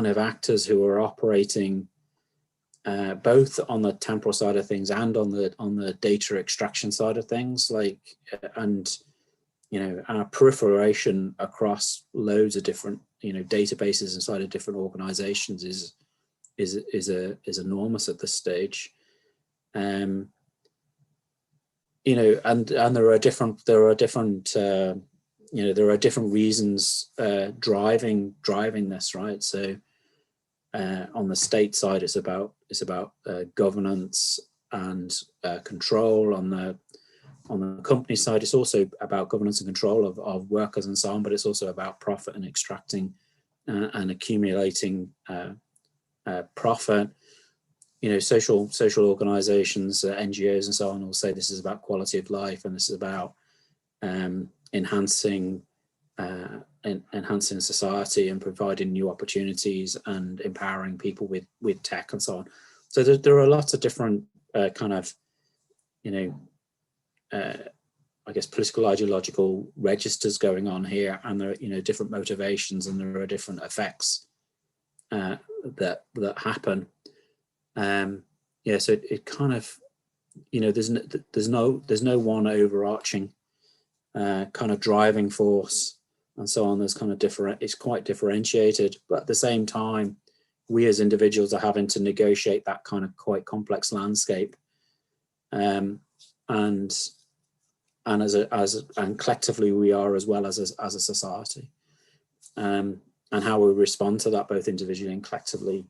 of actors who are operating both on the temporal side of things and on the data extraction side of things, like, and you know, our proliferation across loads of different, you know, databases inside of different organizations is enormous at this stage. You know, and there are different you know, there are different reasons driving this, right? So on the state side, it's about governance and control. On the company side, it's also about governance and control of workers and so on, but it's also about profit and extracting and accumulating profit. You know, social organizations, NGOs and so on will say this is about quality of life, and this is about enhancing society and providing new opportunities and empowering people with tech and so on. So there are lots of different kind of, you know, I guess political ideological registers going on here, and there are, you know, different motivations, and there are different effects that happen. Yeah, so it kind of, you know, there's no one overarching kind of driving force and so on. There's kind of it's quite differentiated, but at the same time, we as individuals are having to negotiate that kind of quite complex landscape, and collectively we are, as well as a society, and how we respond to that both individually and collectively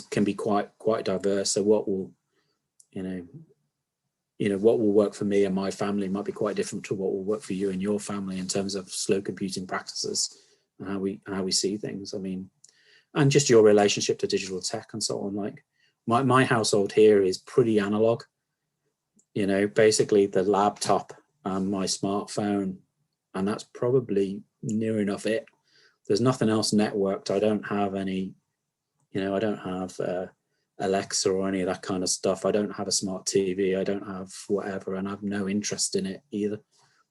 can be quite diverse. So what will what will work for me and my family might be quite different to what will work for you and your family in terms of slow computing practices and how we see things. I mean, and just your relationship to digital tech and so on. Like my household here is pretty analog. Basically the laptop and my smartphone, and that's probably near enough it. There's nothing else networked. I don't have any, I don't have Alexa or any of that kind of stuff. I don't have a smart TV. I don't have whatever, and I have no interest in it either.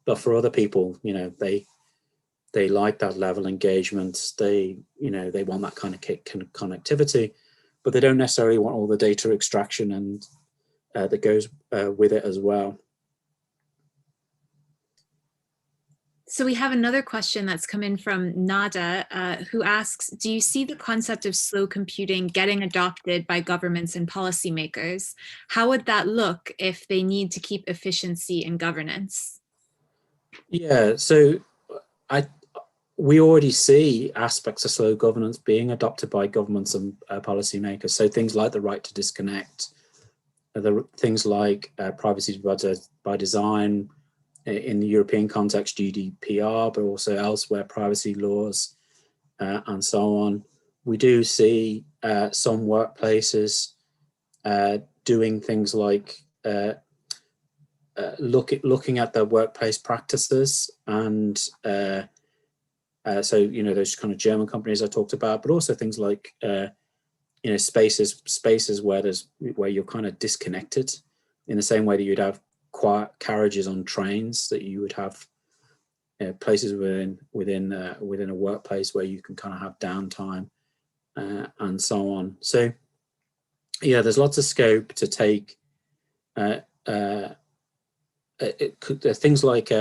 But for other people, they like that level of engagement. They want that kind of connectivity, but they don't necessarily want all the data extraction and that goes with it as well. So we have another question that's come in from Nada, who asks, do you see the concept of slow computing getting adopted by governments and policymakers? How would that look if they need to keep efficiency in governance? Yeah, so we already see aspects of slow governance being adopted by governments and policymakers. So things like the right to disconnect, things like privacy by design, in the European context, GDPR, but also elsewhere, privacy laws, and so on. We do see some workplaces doing things like looking at their workplace practices, and so those kind of German companies I talked about, but also things like spaces where you're kind of disconnected, in the same way that you'd have quiet carriages on trains, that you would have places within a workplace where you can kind of have downtime and so on. So yeah, there's lots of scope to take things like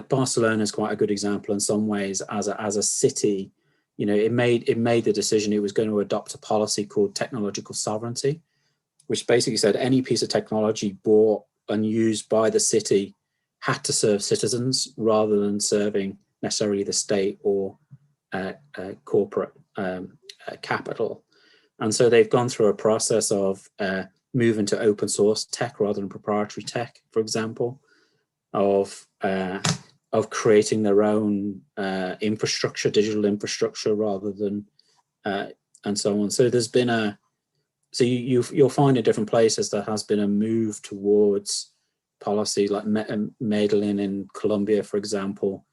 Barcelona is quite a good example in some ways. As a city, it made the decision it was going to adopt a policy called technological sovereignty, which basically said any piece of technology bought and used by the city had to serve citizens rather than serving necessarily the state or corporate capital. And so they've gone through a process of moving to open source tech rather than proprietary tech, for example, of creating their own infrastructure, digital infrastructure, rather than and so on. So there's been you'll find in different places there has been a move towards policy, like Medellin in Colombia, for example,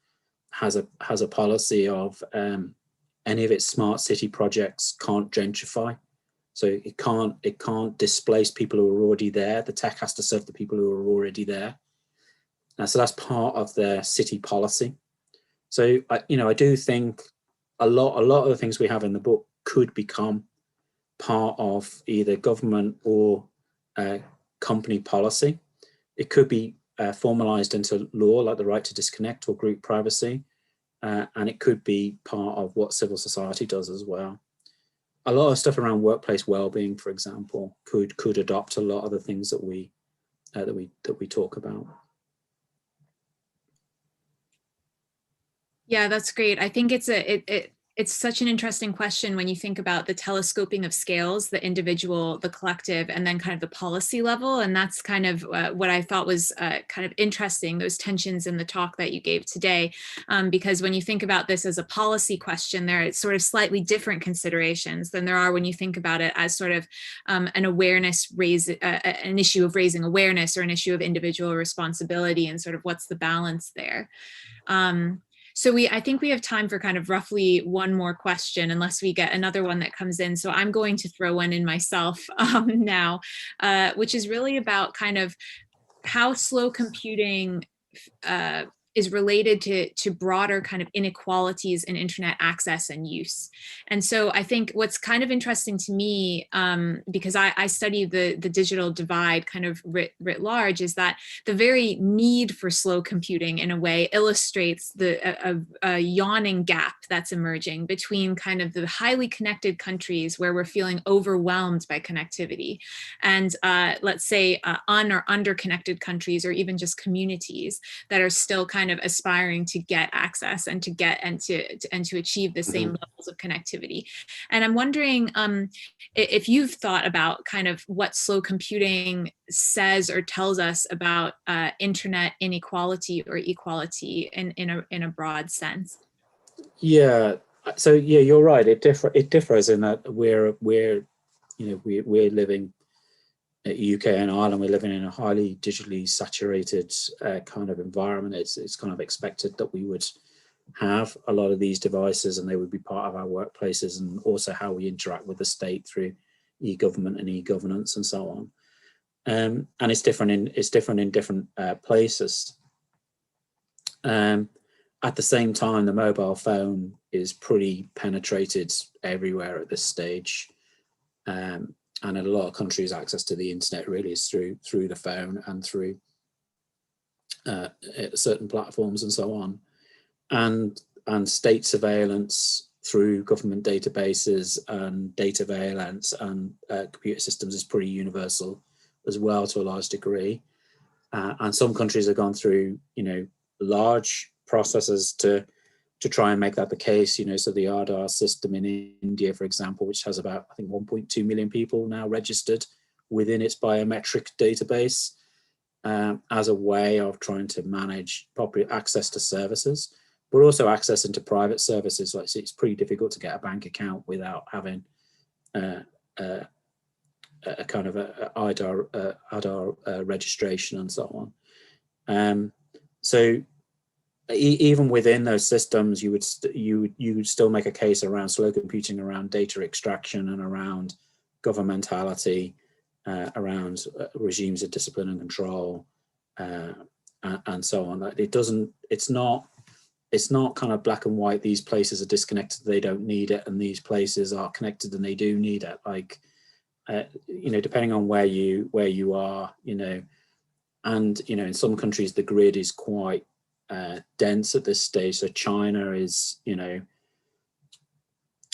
has a policy of any of its smart city projects can't gentrify. So it can't displace people who are already there. The tech has to serve the people who are already there. So that's part of their city policy. So I do think a lot of the things we have in the book could become part of either government or company policy. It could be formalized into law, like the right to disconnect or group privacy, and it could be part of what civil society does as well. A lot of stuff around workplace well-being, for example, could adopt a lot of the things that we talk about. Yeah, that's great. I think it's such an interesting question when you think about the telescoping of scales, the individual, the collective, and then kind of the policy level. And that's kind of what I thought was kind of interesting, those tensions in the talk that you gave today. Because when you think about this as a policy question, there are sort of slightly different considerations than there are when you think about it as sort of an issue of raising awareness or an issue of individual responsibility, and sort of what's the balance there. So I think we have time for kind of roughly one more question, unless we get another one that comes in. So I'm going to throw one in myself now, which is really about kind of how slow computing is related to broader kind of inequalities in internet access and use. And so I think what's kind of interesting to me, because I study the digital divide kind of writ large, is that the very need for slow computing in a way illustrates a yawning gap that's emerging between kind of the highly connected countries where we're feeling overwhelmed by connectivity and let's say or underconnected countries or even just communities that are still kind of aspiring to get access and to achieve the same levels of connectivity. And I'm wondering if you've thought about kind of what slow computing says or tells us about internet inequality or equality in a broad sense. Yeah. So yeah, you're right. It differs in that we're living UK and Ireland, we're living in a highly digitally saturated kind of environment. It's kind of expected that we would have a lot of these devices and they would be part of our workplaces, and also how we interact with the state through e-government and e-governance and so on. And it's different in different places. At the same time, the mobile phone is pretty penetrated everywhere at this stage. And in a lot of countries, access to the internet really is through the phone and through certain platforms and so on. And state surveillance through government databases and data surveillance and computer systems is pretty universal as well to a large degree. And some countries have gone through, large processes to try and make that the case, so the Aadhaar system in India, for example, which has about, I think, 1.2 million people now registered within its biometric database, as a way of trying to manage proper access to services, but also access into private services. Like, it's pretty difficult to get a bank account without having a kind of a Aadhaar registration and so on. So even within those systems, you would still make a case around slow computing, around data extraction, and around governmentality, around regimes of discipline and control, and so on. It's not kind of black and white. These places are disconnected, they don't need it, and these places are connected and they do need it. Like, depending on where you are, and in some countries the grid is quite dense at this stage. So China is,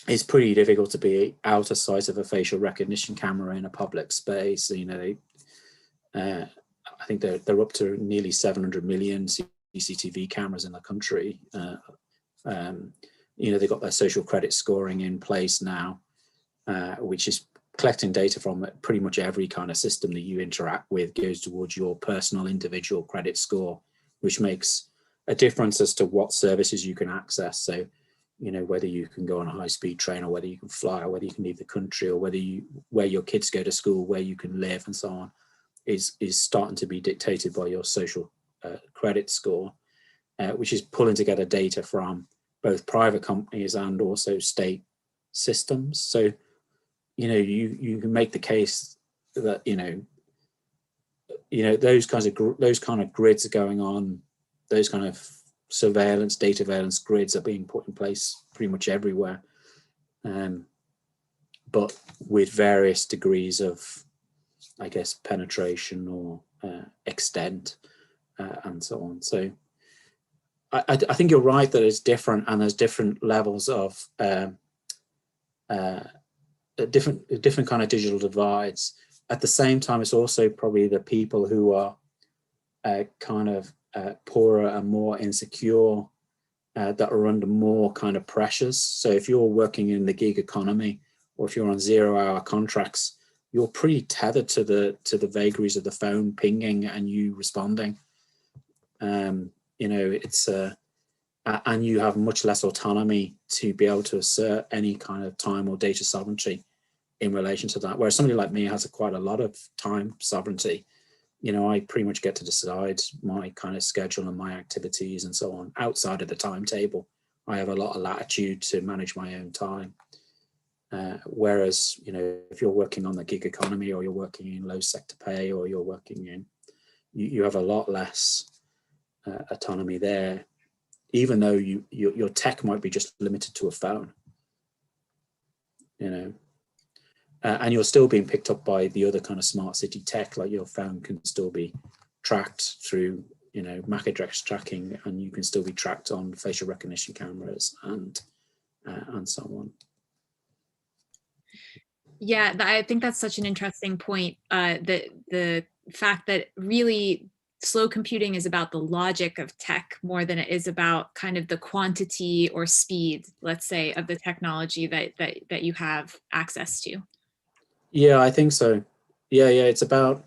it's pretty difficult to be out of sight of a facial recognition camera in a public space. I think they're up to nearly 700 million CCTV cameras in the country. They've got their social credit scoring in place now, which is collecting data from pretty much every kind of system that you interact with, goes towards your personal individual credit score, which makes a difference as to what services you can access. So, whether you can go on a high-speed train, or whether you can fly, or whether you can leave the country, or where your kids go to school, where you can live, and so on, is starting to be dictated by your social credit score, which is pulling together data from both private companies and also state systems. So, you can make the case that those kind of grids are going on. Those kind of surveillance, data surveillance grids are being put in place pretty much everywhere, but with various degrees of, I guess, penetration or extent, and so on. So I think you're right that it's different, and there's different levels of different kind of digital divides. At the same time, it's also probably the people who are kind of poorer and more insecure that are under more kind of pressures. So if you're working in the gig economy, or if you're on 0-hour contracts, you're pretty tethered to the vagaries of the phone pinging and you responding. It's and you have much less autonomy to be able to assert any kind of time or data sovereignty in relation to that. Whereas somebody like me has quite a lot of time sovereignty. I pretty much get to decide my kind of schedule and my activities and so on outside of the timetable. I have a lot of latitude to manage my own time. Whereas, if you're working on the gig economy, or you're working in low sector pay, or you're working in, you have a lot less autonomy there, even though your tech might be just limited to a phone, you know, and you're still being picked up by the other kind of smart city tech, like your phone can still be tracked through, you know, MAC address tracking, and you can still be tracked on facial recognition cameras and so on. Yeah, I think that's such an interesting point. The fact that really slow computing is about the logic of tech more than it is about kind of the quantity or speed, let's say, of the technology that you have access to. Yeah, I think so. Yeah, it's about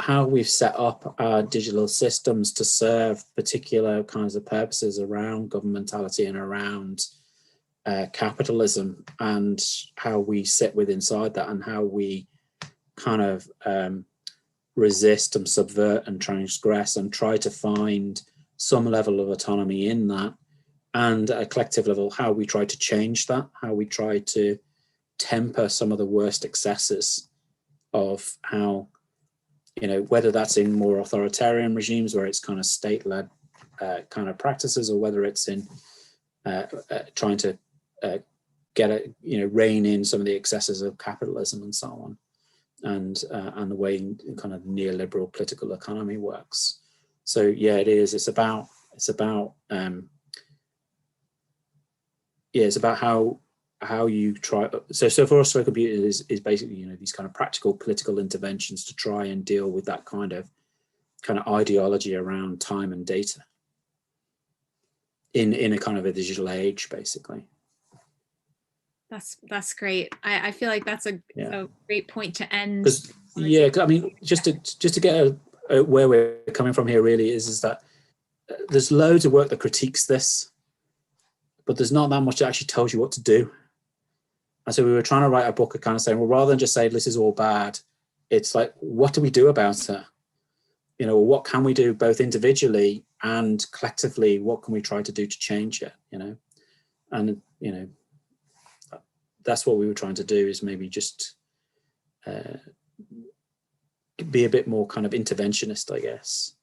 how we've set up our digital systems to serve particular kinds of purposes around governmentality and around capitalism, and how we sit with inside that, and how we kind of resist and subvert and transgress and try to find some level of autonomy in that, and at a collective level, how we try to change that, how we try to temper some of the worst excesses of how, you know, whether that's in more authoritarian regimes where it's kind of state-led kind of practices, or whether it's in trying to rein in some of the excesses of capitalism and so on, and the way kind of neoliberal political economy works. So yeah, it's about how you try. So for us, slow computing is basically, you know, these kind of practical political interventions to try and deal with that kind of ideology around time and data in a kind of a digital age, basically. That's great. I feel like that's a great point to end. I mean, just to get where we're coming from here really is that there's loads of work that critiques this, but there's not that much that actually tells you what to do. And so we were trying to write a book kind of saying, well, rather than just say this is all bad, it's like, what do we do about it? You know, what can we do both individually and collectively? What can we try to do to change it? You know, and you know, that's what we were trying to do, is maybe just be a bit more kind of interventionist, I guess.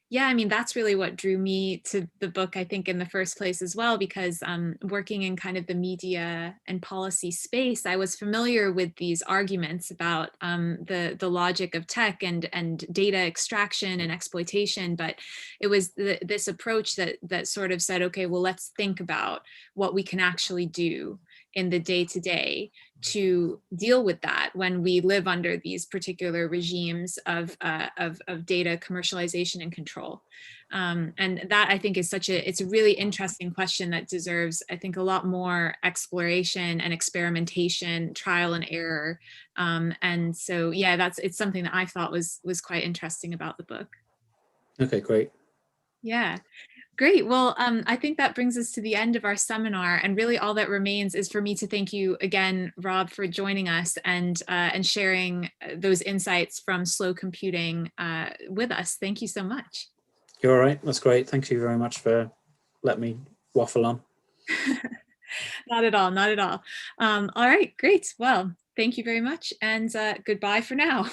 Yeah, I mean, that's really what drew me to the book, I think, in the first place as well, because working in kind of the media and policy space, I was familiar with these arguments about the logic of tech and data extraction and exploitation. But it was this approach that sort of said, okay, well, let's think about what we can actually do in the day-to-day to deal with that when we live under these particular regimes of data commercialization and control. And that, I think, is it's a really interesting question that deserves, I think, a lot more exploration and experimentation, trial and error. And so, yeah, it's something that I thought was quite interesting about the book. Okay, great. Yeah. Great. Well, I think that brings us to the end of our seminar, and really all that remains is for me to thank you again, Rob, for joining us and sharing those insights from slow computing with us. Thank you so much. You're all right. That's great. Thank you very much for letting me waffle on. Not at all. Not at all. All right. Great. Well, thank you very much, and goodbye for now.